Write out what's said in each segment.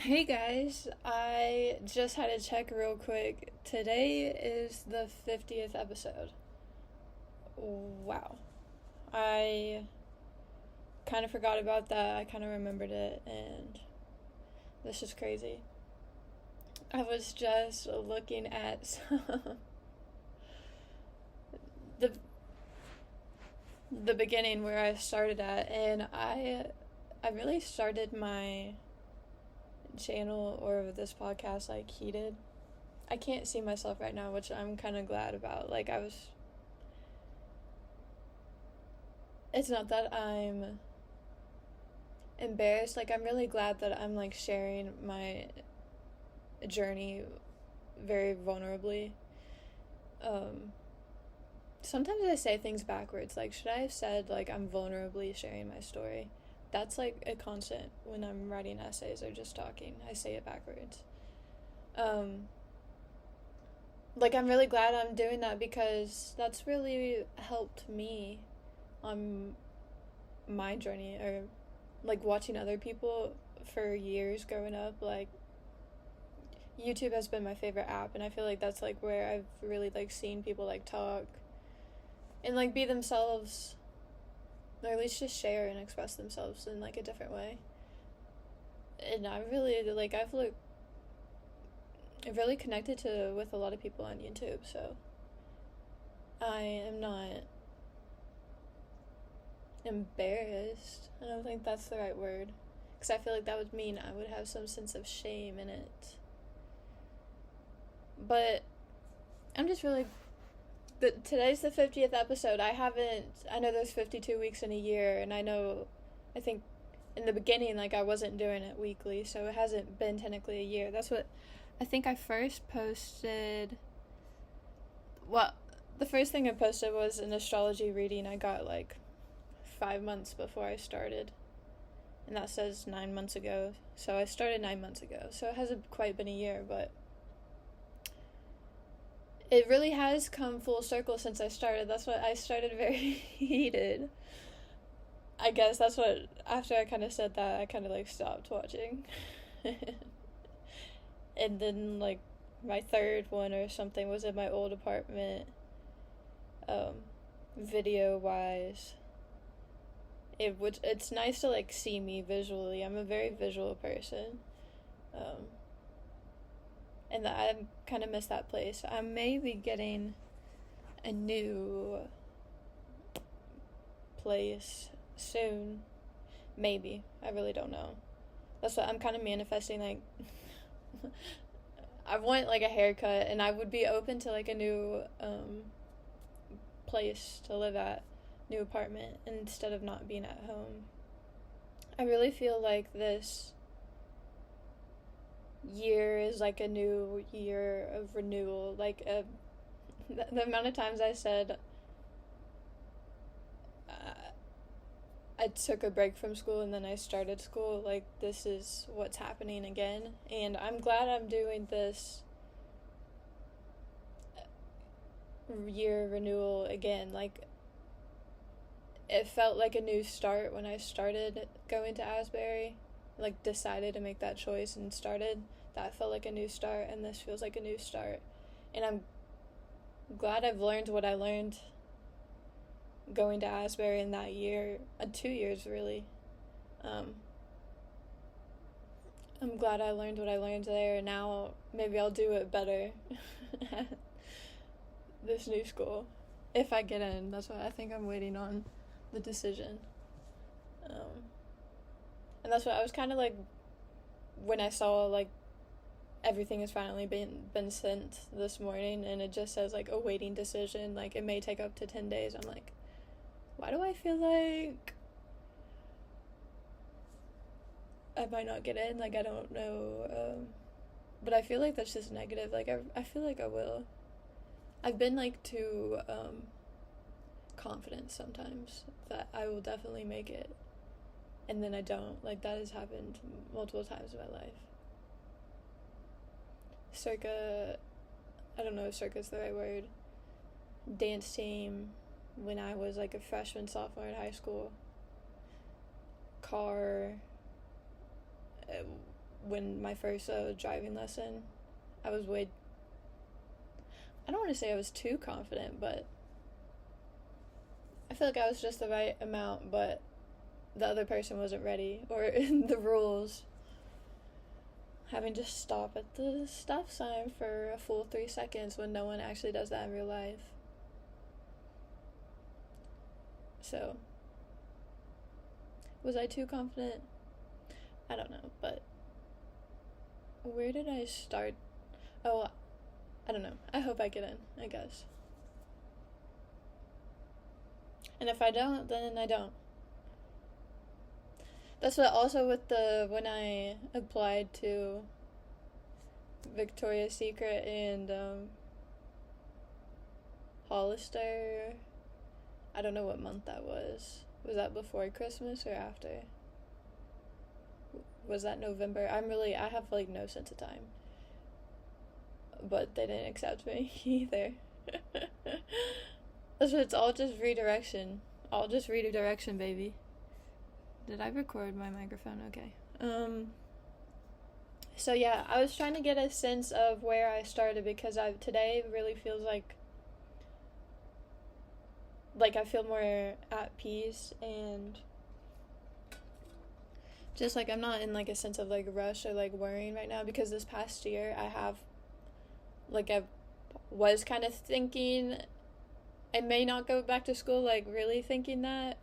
Hey guys, I just had to check real quick. Today is the 50th episode. Wow. I kind of forgot about that. I kind of remembered it, and this is crazy. I was just looking at the the beginning where I started at, and I really started my channel or this podcast like heated. I can't see myself right now, which I'm kind of glad about. It's not that I'm embarrassed. I'm really glad that I'm sharing my journey very vulnerably. Sometimes I say things backwards. Should I have said I'm vulnerably sharing my story? That's a constant when I'm writing essays or just talking. I say it backwards. I'm really glad I'm doing that because that's really helped me on my journey, or watching other people for years growing up. YouTube has been my favorite app, and I feel like that's where I've really seen people talk and be themselves, or at least just share and express themselves in a different way. And I really I've really connected with a lot of people on YouTube, so I am not embarrassed. I don't think that's the right word, because I feel like that would mean I would have some sense of shame in it. But I'm just really today's the 50th episode. I know there's 52 weeks in a year, and I think in the beginning I wasn't doing it weekly, so it hasn't been technically a year. That's what I think I first posted. Well, the first thing I posted was an astrology reading I got 5 months before I started, and that says 9 months ago, so I started 9 months ago, so it hasn't quite been a year, but it really has come full circle since I started. That's what I started very heated. I guess that's what, after I kind of said that, I kind of stopped watching. And then my third one or something was in my old apartment, video wise. It's nice to see me visually. I'm a very visual person. And I kind of miss that place. I may be getting a new place soon. Maybe. I really don't know. That's what I'm kind of manifesting. I want a haircut, and I would be open to a new place to live at, new apartment, instead of not being at home. I really feel like this year is a new year of renewal. The amount of times I said I took a break from school and then I started school, this is what's happening again, and I'm glad I'm doing this year renewal again. It felt like a new start when I started going to Asbury, decided to make that choice and started. That felt like a new start, and this feels like a new start, and I'm glad I've learned what I learned going to Asbury in that year, 2 years really. I'm glad I learned what I learned there, and now maybe I'll do it better at this new school if I get in. That's what I think. I'm waiting on the decision, and that's what I was kind of when I saw everything has finally been sent this morning, and it just says awaiting decision. It may take up to 10 days. I'm why do I feel I might not get in? I don't know, but I feel that's just negative. I feel I will. I've been too confident sometimes that I will definitely make it, and then I don't. That has happened multiple times in my life. I don't know if circa's the right word, dance team when I was a freshman, sophomore in high school, car, when my first driving lesson, I don't want to say I was too confident, but I feel like I was just the right amount, but the other person wasn't ready, or the rules. Having to stop at the stop sign for a full 3 seconds when no one actually does that in real life. So, was I too confident? I don't know, but where did I start? Oh, I don't know. I hope I get in, I guess. And if I don't, then I don't. That's what also with when I applied to Victoria's Secret and Hollister, I don't know what month that was. Was that before Christmas or after? Was that November? I have like no sense of time. But they didn't accept me either. That's what, it's all just redirection. All just redirection, baby. Did I record my microphone? Okay. So yeah, I was trying to get a sense of where I started, because today really feels like I feel more at peace, and just like I'm not in like a sense of like rush or like worrying right now, because this past year I was kind of thinking I may not go back to school, like really thinking that.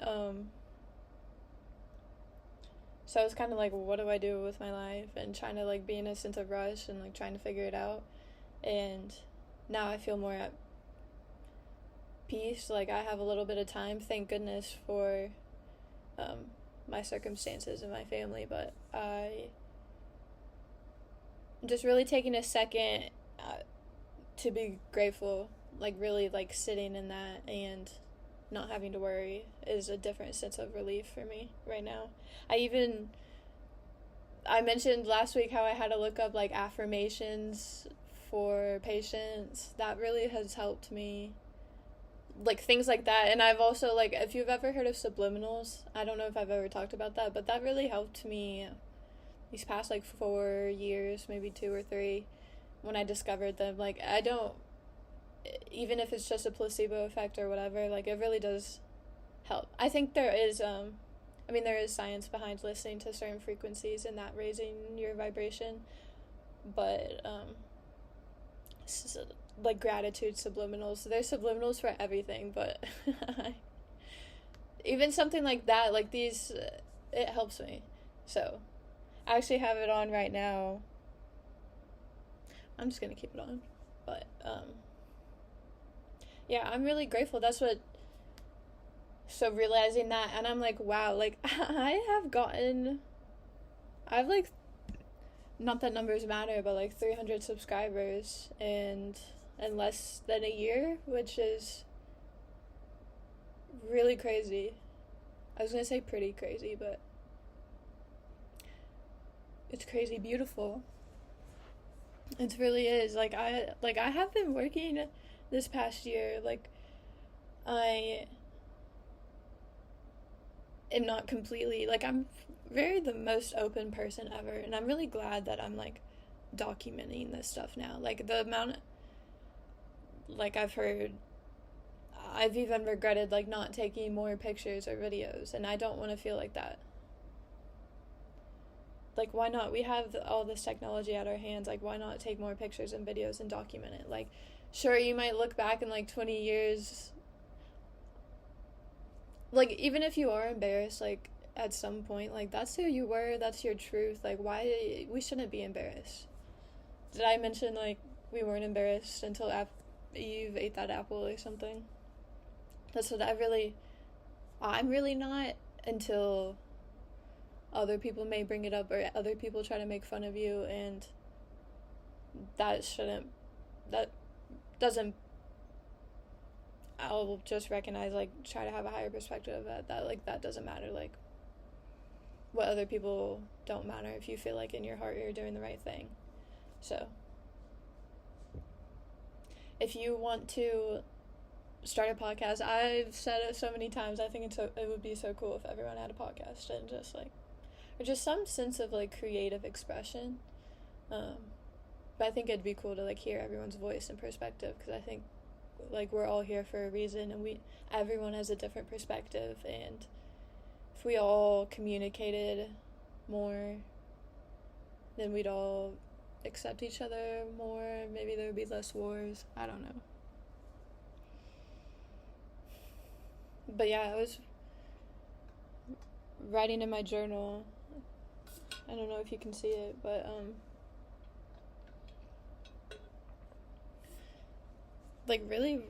So I was kind of like, what do I do with my life? And trying to like be in a sense of rush and like trying to figure it out. And now I feel more at peace. Like I have a little bit of time, thank goodness for my circumstances and my family. But I'm just really taking a second to be grateful, like really like sitting in that and not having to worry is a different sense of relief for me right now. I mentioned last week how I had to look up like affirmations for patients. That really has helped me, like things like that. And I've also, like, if you've ever heard of subliminals, I don't know if I've ever talked about that, but that really helped me these past like 4 years, maybe 2 or 3, when I discovered them. Like, even if it's just a placebo effect or whatever, like it really does help. I think there is science behind listening to certain frequencies and that raising your vibration, but like gratitude subliminals, there's subliminals for everything, but even something like that, like these, it helps me. So I actually have it on right now. I'm just gonna keep it on, but yeah, I'm really grateful. So realizing that, and I'm like, wow, like, I've like, not that numbers matter, but like 300 subscribers in less than a year, which is really crazy. I was gonna say pretty crazy, but it's crazy beautiful. It really is. Like I have been working this past year, like, I am not completely, like, I'm the most open person ever, and I'm really glad that I'm, like, documenting this stuff now. Like, the amount, like, I've even regretted, like, not taking more pictures or videos, and I don't want to feel like that. Like, why not? We have all this technology at our hands, like, why not take more pictures and videos and document it? Like, sure, you might look back in, like, 20 years, like, even if you are embarrassed, like, at some point, like, that's who you were, that's your truth. Like, why, we shouldn't be embarrassed. Did I mention, like, we weren't embarrassed until Eve ate that apple or something? That's what I'm really not, until other people may bring it up, or other people try to make fun of you, and that doesn't, I'll just recognize, like, try to have a higher perspective that like, that doesn't matter. Like, what other people don't matter if you feel like in your heart you're doing the right thing. So if you want to start a podcast, I've said it so many times, I think it would be so cool if everyone had a podcast, and just like, or just some sense of like creative expression. But I think it'd be cool to like hear everyone's voice and perspective, because I think like we're all here for a reason, and everyone has a different perspective, and if we all communicated more, then we'd all accept each other more. Maybe there would be less wars. I don't know. But yeah, I was writing in my journal. I don't know if you can see it, but like really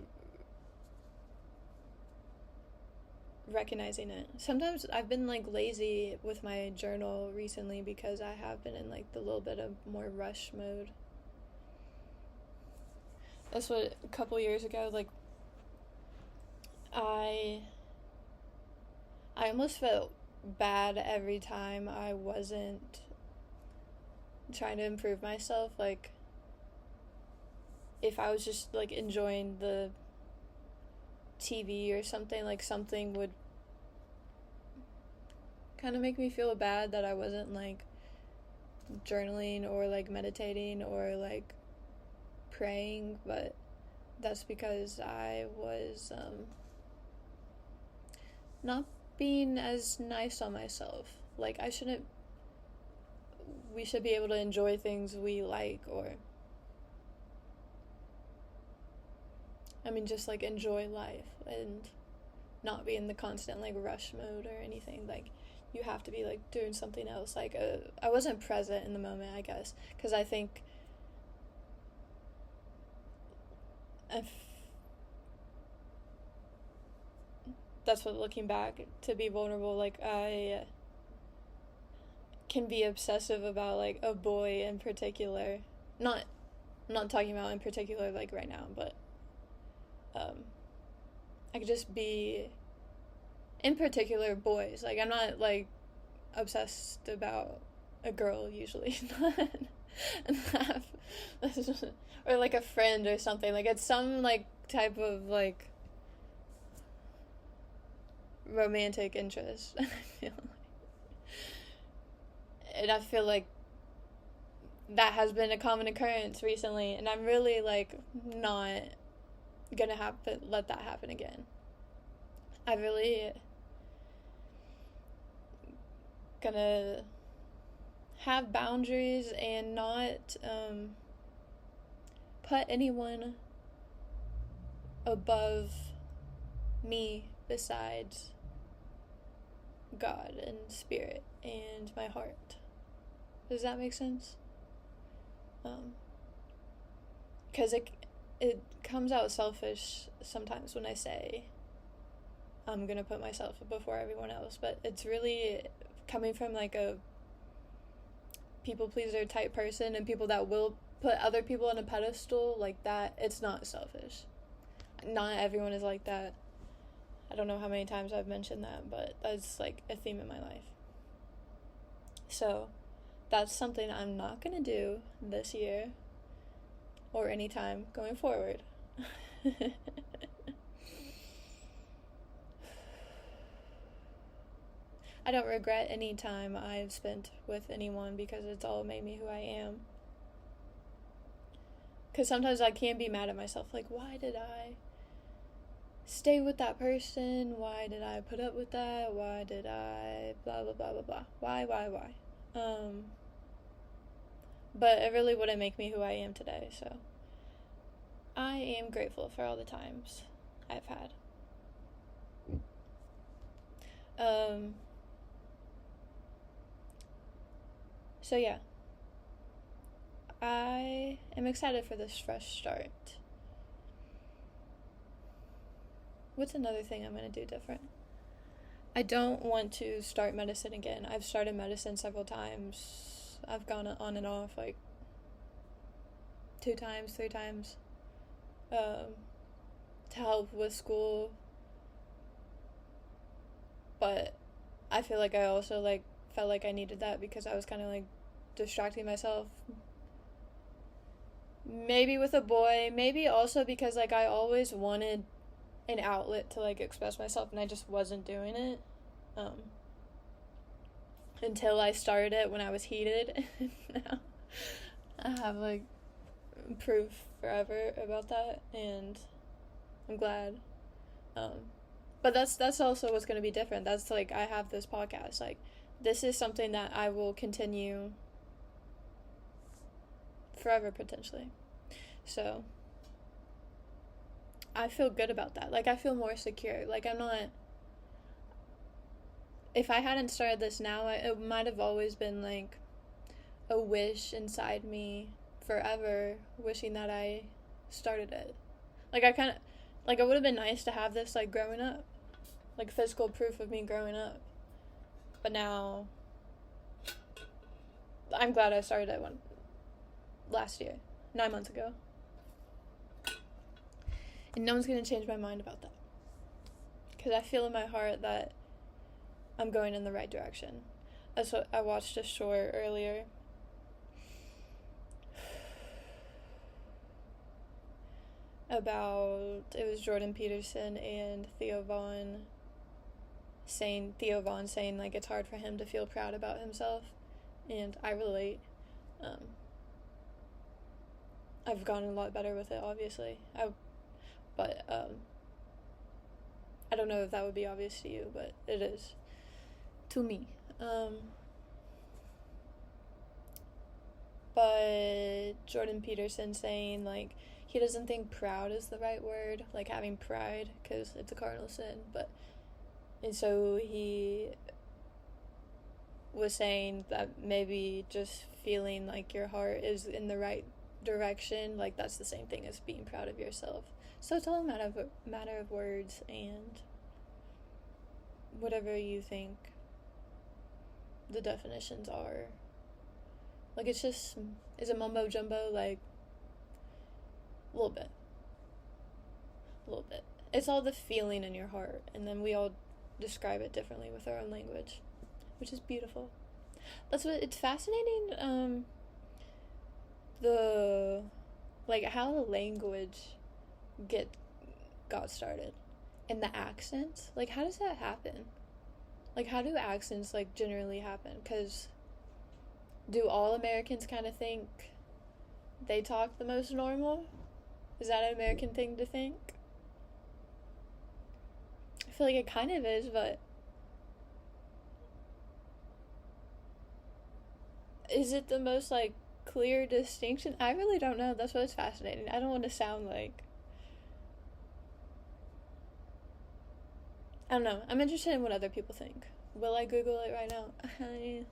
recognizing it. Sometimes I've been like lazy with my journal recently because I have been in like the little bit of more rush mode. That's what a couple years ago, like I almost felt bad every time I wasn't trying to improve myself. Like if I was just like enjoying the TV or something, like something would kind of make me feel bad that I wasn't like journaling or like meditating or like praying. But that's because I was not being as nice on myself. Like we should be able to enjoy things we like, or just like enjoy life and not be in the constant like rush mode or anything. Like you have to be like doing something else. Like I wasn't present in the moment, I guess, because I think that's what, looking back, to be vulnerable, like I can be obsessive about like a boy in particular. I'm not talking about in particular like right now, but I could just be in particular boys. Like I'm not like obsessed about a girl usually. Or like a friend or something. Like it's some like type of like romantic interest. I feel like that has been a common occurrence recently, and I'm really like not gonna let that happen again. I really gonna have boundaries and not put anyone above me besides God and spirit and my heart. Does that make sense? Because it comes out selfish sometimes when I say I'm gonna put myself before everyone else, but it's really coming from like a people pleaser type person, and people that will put other people on a pedestal like that. It's not selfish. Not everyone is like that. I don't know how many times I've mentioned that, but that's like a theme in my life. So that's something I'm not gonna do this year or anytime going forward. I don't regret any time I've spent with anyone, because it's all made me who I am. Because sometimes I can be mad at myself, like, why did I stay with that person? Why did I put up with that? Why did I blah, blah, blah, blah, blah. Why? But it really wouldn't make me who I am today, so I am grateful for all the times I've had. So yeah, I am excited for this fresh start. What's another thing I'm going to do different? I don't want to start medicine again. I've started medicine several times. I've gone on and off like 2 times, 3 times, to help with school. But I feel like I also like felt like I needed that because I was kind of like distracting myself. Maybe with a boy, maybe also because like I always wanted an outlet to like express myself and I just wasn't doing it. until I started it when I was heated. Now I have, like, proof forever about that, and I'm glad. But that's also what's going to be different. That's, like, I have this podcast. Like, this is something that I will continue forever, potentially. So, I feel good about that. Like, I feel more secure. Like, I'm not... If I hadn't started this now, it might have always been, like, a wish inside me forever, wishing that I started it. Like, I kind of... Like, it would have been nice to have this, like, growing up. Like, physical proof of me growing up. But now, I'm glad I started it last year, 9 months ago. And no one's going to change my mind about that. Because I feel in my heart that I'm going in the right direction. That's what I watched a short earlier. About, it was Jordan Peterson and Theo Vaughn saying, like, it's hard for him to feel proud about himself. And I relate. I've gotten a lot better with it, obviously. But I don't know if that would be obvious to you, but it is to me. But Jordan Peterson saying, like, he doesn't think proud is the right word, like having pride, because it's a cardinal sin, and so he was saying that maybe just feeling like your heart is in the right direction, like, that's the same thing as being proud of yourself. So it's all a matter of words, and whatever you think the definitions are. Like, it's just, is it mumbo jumbo? Like, a little bit. It's all the feeling in your heart, and then we all describe it differently with our own language, which is beautiful. That's what, it's fascinating, how the language got started, and the accents. Like, how does that happen? Like, how do accents, like, generally happen? Because do all Americans kind of think they talk the most normal? Is that an American thing to think? I feel like it kind of is, but is it the most, like, clear distinction? I really don't know. That's what's fascinating. I don't want to sound like... I don't know. I'm interested in what other people think. Will I Google it right now? I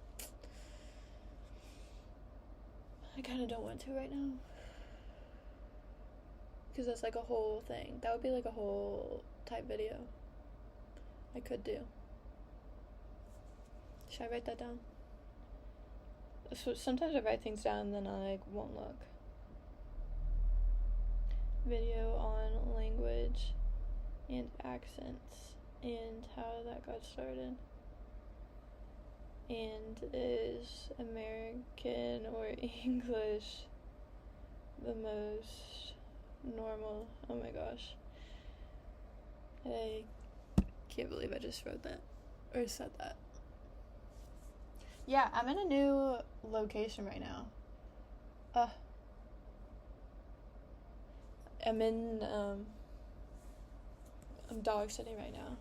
kind of don't want to right now. Because that's, like, a whole thing. That would be, like, a whole type video I could do. Should I write that down? So sometimes I write things down and then I, like, won't look. Video on language and accents and how that got started. And is American or English the most normal? Oh my gosh. I can't believe I just wrote that. Or said that. Yeah, I'm in a new location right now. I'm dog sitting right now.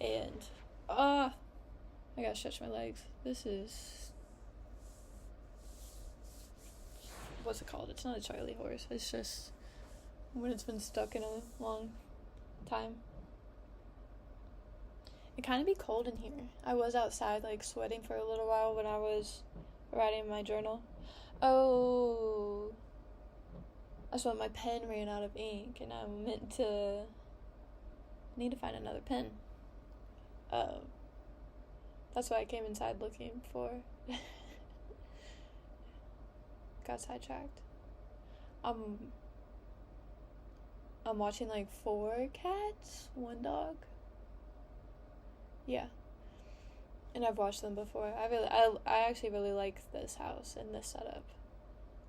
And, I gotta stretch my legs. This is... What's it called? It's not a Charlie horse. It's just when it's been stuck in a long time. It kind of be cold in here. I was outside, like, sweating for a little while when I was writing my journal. Oh, that's when my pen ran out of ink, and I need to find another pen. That's why I came inside looking for. Got sidetracked. I'm watching, like, 4 cats, 1 dog. Yeah. And I've watched them before. I actually really like this house and this setup.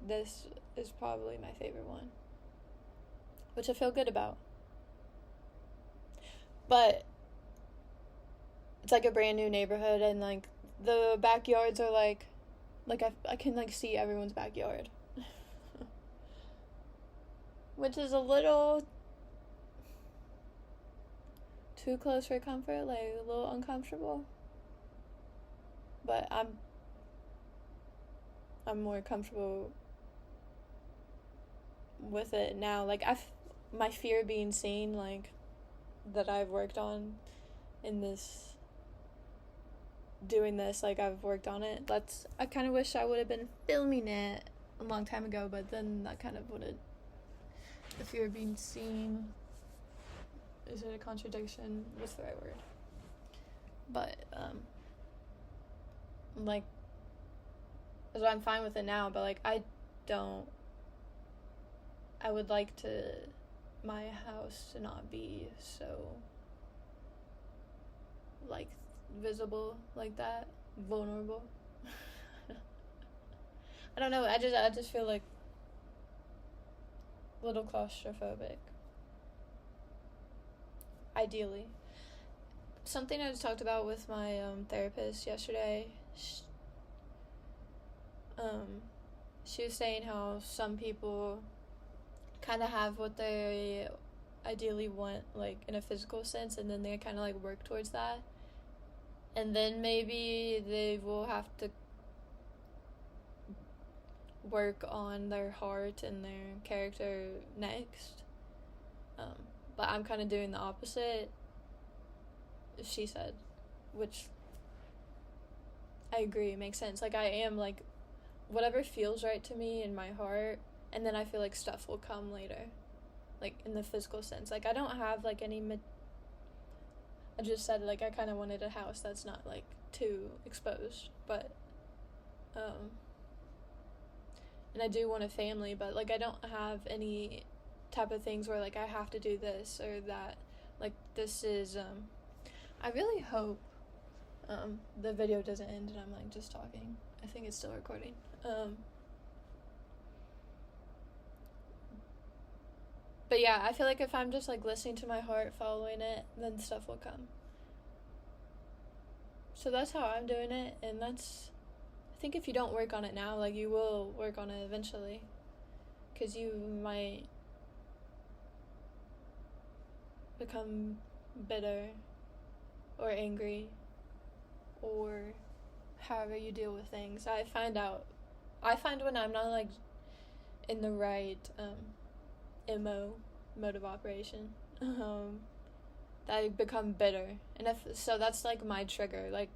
This is probably my favorite one, which I feel good about. But it's, like, a brand new neighborhood, and, like, the backyards are like I can like see everyone's backyard. Which is a little too close for comfort, like a little uncomfortable. But I'm more comfortable with it now. Like my fear being seen, like that I've worked on in this doing this, like I've worked on it. I kind of wish I would have been filming it a long time ago, but then that kind of would have, the fear of being seen, is it a contradiction? What's the right word? But like, so I'm fine with it now, but like I would like my house to not be so like visible like that, vulnerable. I don't know, I just feel like a little claustrophobic. Ideally. Something I just talked about with my therapist yesterday, she was saying how some people kind of have what they ideally want, like in a physical sense, and then they kind of like work towards that, and then maybe they will have to work on their heart and their character next. But I'm kind of doing the opposite, she said, which I agree, makes sense. Like I am like whatever feels right to me in my heart, and then I feel like stuff will come later, like in the physical sense. Like I don't have like any I just said like I kind of wanted a house that's not like too exposed, but and I do want a family, but like I don't have any type of things where like I have to do this or that. Like this is I really hope the video doesn't end and I'm like just talking. I think it's still recording. But yeah, I feel like if I'm just like listening to my heart, following it, then stuff will come. So that's how I'm doing it, and I think if you don't work on it now, like you will work on it eventually, because you might become bitter or angry or however you deal with things. I find when I'm not like in the right mode of operation, that I become bitter, and so that's like my trigger, like,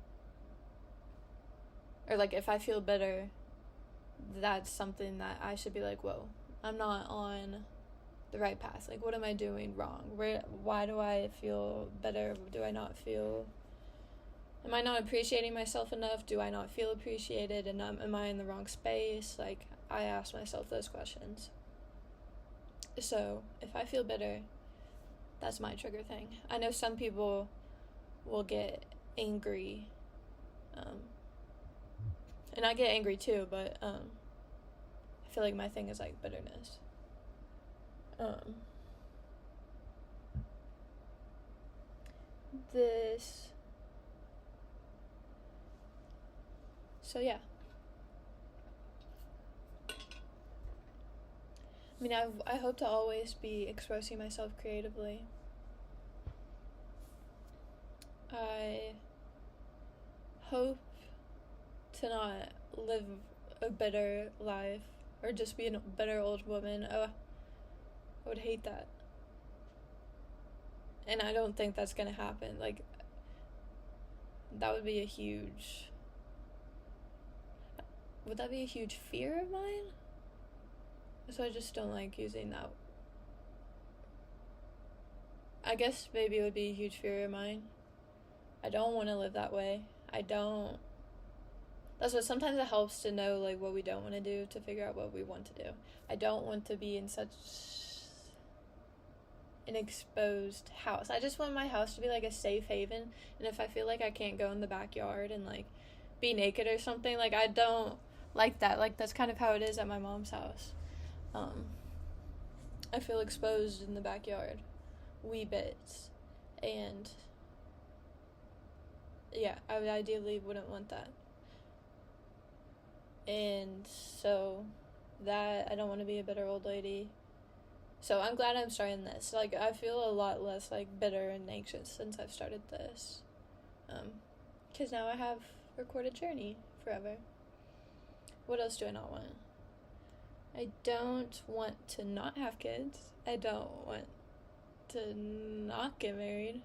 or like if I feel bitter, that's something that I should be like, whoa, I'm not on the right path. Like, what am I doing wrong? Why do I feel better? Am I not appreciating myself enough? Do I not feel appreciated? And am I in the wrong space? Like, I ask myself those questions. So, if I feel bitter, that's my trigger thing. I know some people will get angry, and I get angry too, but I feel like my thing is like bitterness. So yeah. I mean, I hope to always be expressing myself creatively. I hope to not live a bitter life or just be a bitter old woman. Oh, I would hate that. And I don't think that's gonna happen. Like, that would be a huge... Would that be a huge fear of mine? So I just don't like using that. I guess maybe it would be a huge fear of mine. I don't want to live that way. That's what sometimes it helps to know like what we don't want to do to figure out what we want to do. I don't want to be in such an exposed house. I just want my house to be like a safe haven, and if I feel like I can't go in the backyard and like be naked or something, like I don't like that. Like that's kind of how it is at my mom's house. I feel exposed in the backyard wee bits, and yeah, I would ideally wouldn't want that. And so that, I don't want to be a bitter old lady. So I'm glad I'm starting this. Like, I feel a lot less, like, bitter and anxious since I've started this. Because now I have recorded journey forever. What else do I not want? I don't want to not have kids. I don't want to not get married.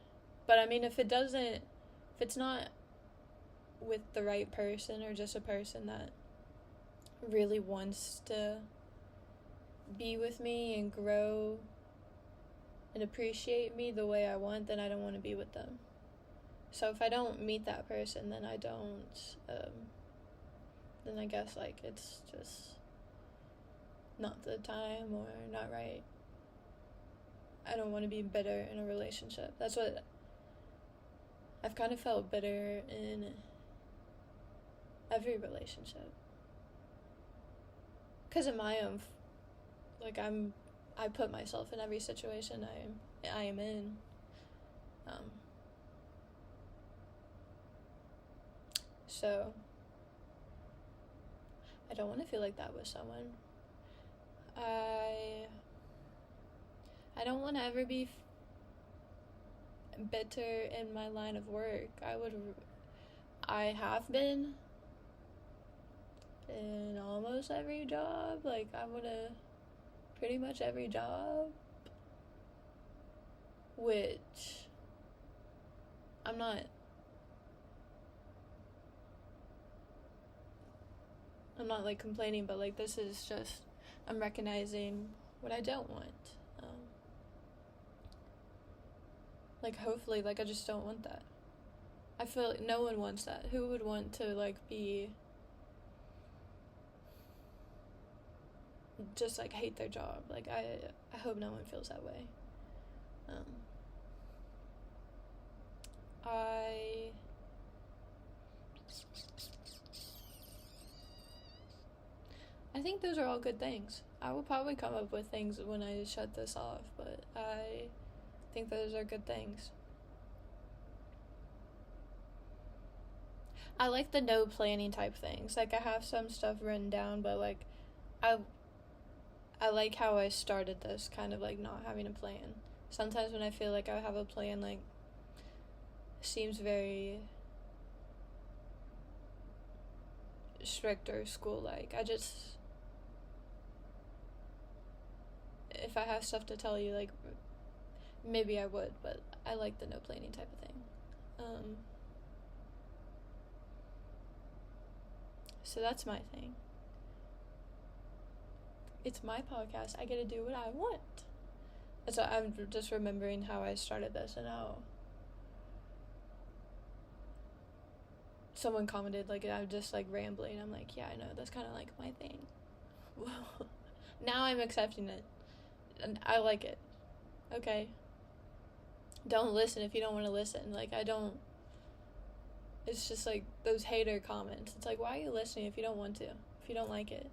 But I mean, if it's not with the right person, or just a person that really wants to be with me and grow and appreciate me the way I want, then I don't want to be with them. So if I don't meet that person, then I don't, then I guess, like, it's just not the time or not right. I don't want to be bitter in a relationship. That's what I've kind of felt bitter in every relationship. Because of my own, like, I put myself in every situation I am in. So I don't want to feel like that with someone. I don't want to ever be bitter in my line of work. I have been in almost every job. Like, I would have pretty much every job, which I'm not like complaining, but like, this is just, I'm recognizing what I don't want. Like, hopefully, like, I just don't want that. I feel like no one wants that. Who would want to, like, be just, like, hate their job? Like, I hope no one feels that way. I think those are all good things. I will probably come up with things when I shut this off, but I think those are good things. I like the no planning type things. Like, I have some stuff written down, but like, I like how I started this, kind of like not having a plan. Sometimes when I feel like I have a plan, like, seems very strict or school-like. If I have stuff to tell you, like, maybe I would, but I like the no planning type of thing. So that's my thing. It's my podcast. I get to do what I want. So I'm just remembering how I started this and how someone commented, like, I'm just, like, rambling. I'm like, yeah, I know, that's kind of, like, my thing. Now I'm accepting it. And I like it. Okay. Don't listen if you don't want to listen. Like, it's just, like, those hater comments. It's like, why are you listening if you don't want to? If you don't like it?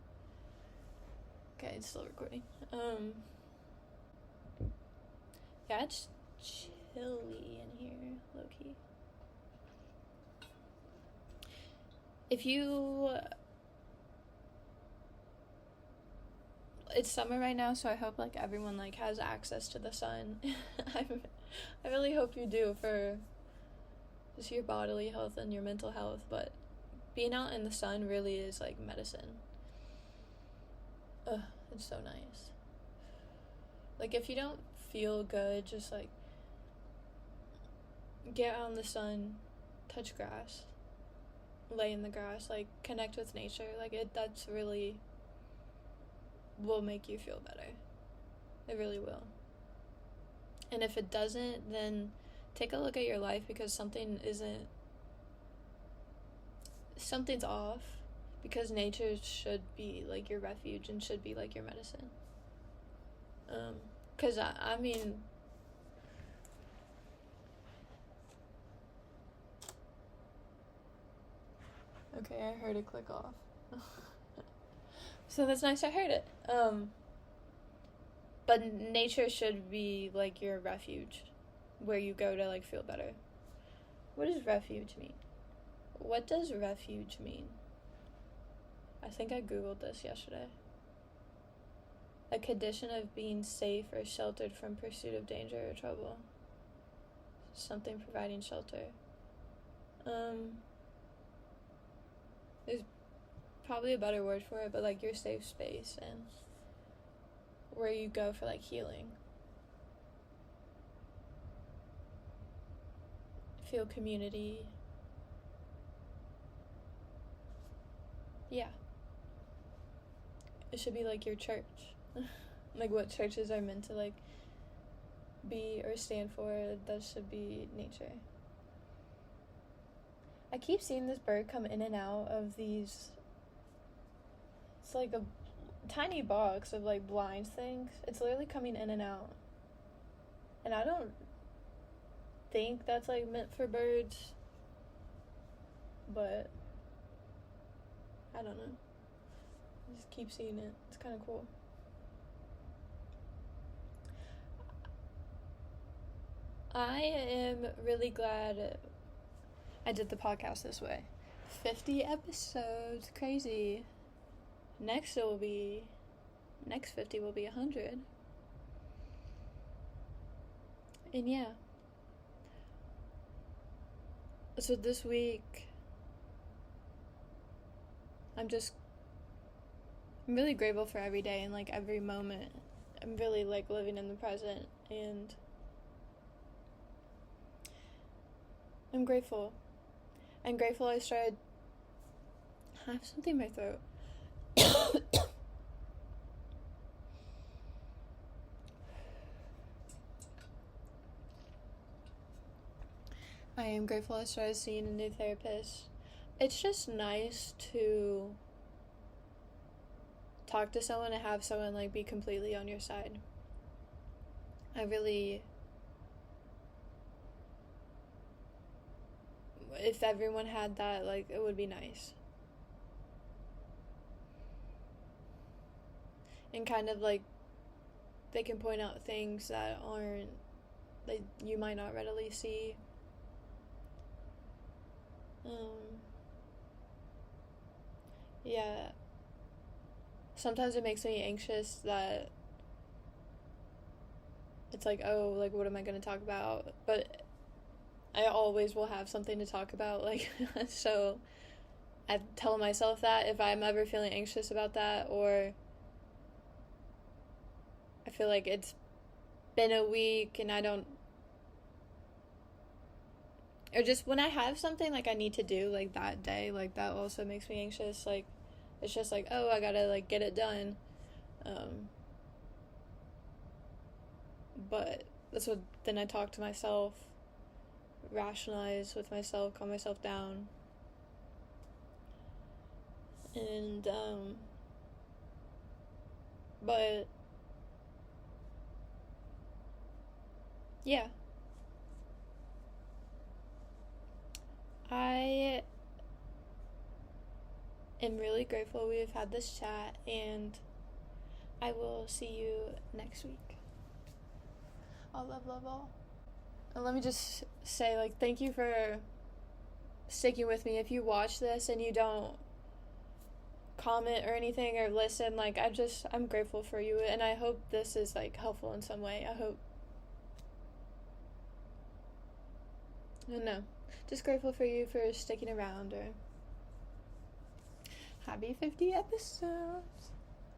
Okay, it's still recording. Yeah, it's chilly in here, low-key. It's summer right now, so I hope, like, everyone, like, has access to the sun. I really hope you do, for just your bodily health and your mental health, but being out in the sun really is, like, medicine. Ugh, it's so nice. Like, if you don't feel good, just, like, get out in the sun, touch grass, lay in the grass, like, connect with nature. Like, that's really will make you feel better. It really will. And if it doesn't, then take a look at your life, because something's off, because nature should be like your refuge and should be like your medicine. Because I mean, okay, I heard it click off. So that's nice, I heard it. But nature should be like your refuge, where you go to, like, feel better. What does refuge mean? What does refuge mean? I think I googled this yesterday. A condition of being safe or sheltered from pursuit of danger or trouble. Something providing shelter. There's probably a better word for it, but like your safe space and where you go for like healing. Feel community. Yeah. It should be like your church. Like what churches are meant to like be or stand for, that should be nature. I keep seeing this bird come in and out of these, it's like a tiny box of like blinds things. It's literally coming in and out. And I don't think that's like meant for birds, but I don't know. I just keep seeing it. It's kind of cool. I am really glad I did the podcast this way. 50 episodes. Crazy. Next 50 will be 100. And yeah. So this week, I'm really grateful for every day and like every moment. I'm really like living in the present, and I'm grateful. I'm grateful I started. I have something in my throat. I am grateful I started seeing a new therapist. It's just nice to talk to someone and have someone like be completely on your side. If everyone had that, like, it would be nice. And kind of like they can point out things that you might not readily see. Yeah. Sometimes it makes me anxious that it's like, oh, like, what am I going to talk about? But I always will have something to talk about, like, so I tell myself that if I'm ever feeling anxious about that, or I feel like it's been a week and I don't, or just when I have something like I need to do like that day, like that also makes me anxious. Like it's just like, oh, I gotta like get it done. But that's what, then I talk to myself, rationalize with myself, calm myself down. And but yeah, I am really grateful we've had this chat, and I will see you next week. All love all. And let me just say, like, thank you for sticking with me. If you watch this and you don't comment or anything or listen, like, I'm grateful for you, and I hope this is like helpful in some way. I don't know, just grateful for you for sticking around, or happy 50 episodes.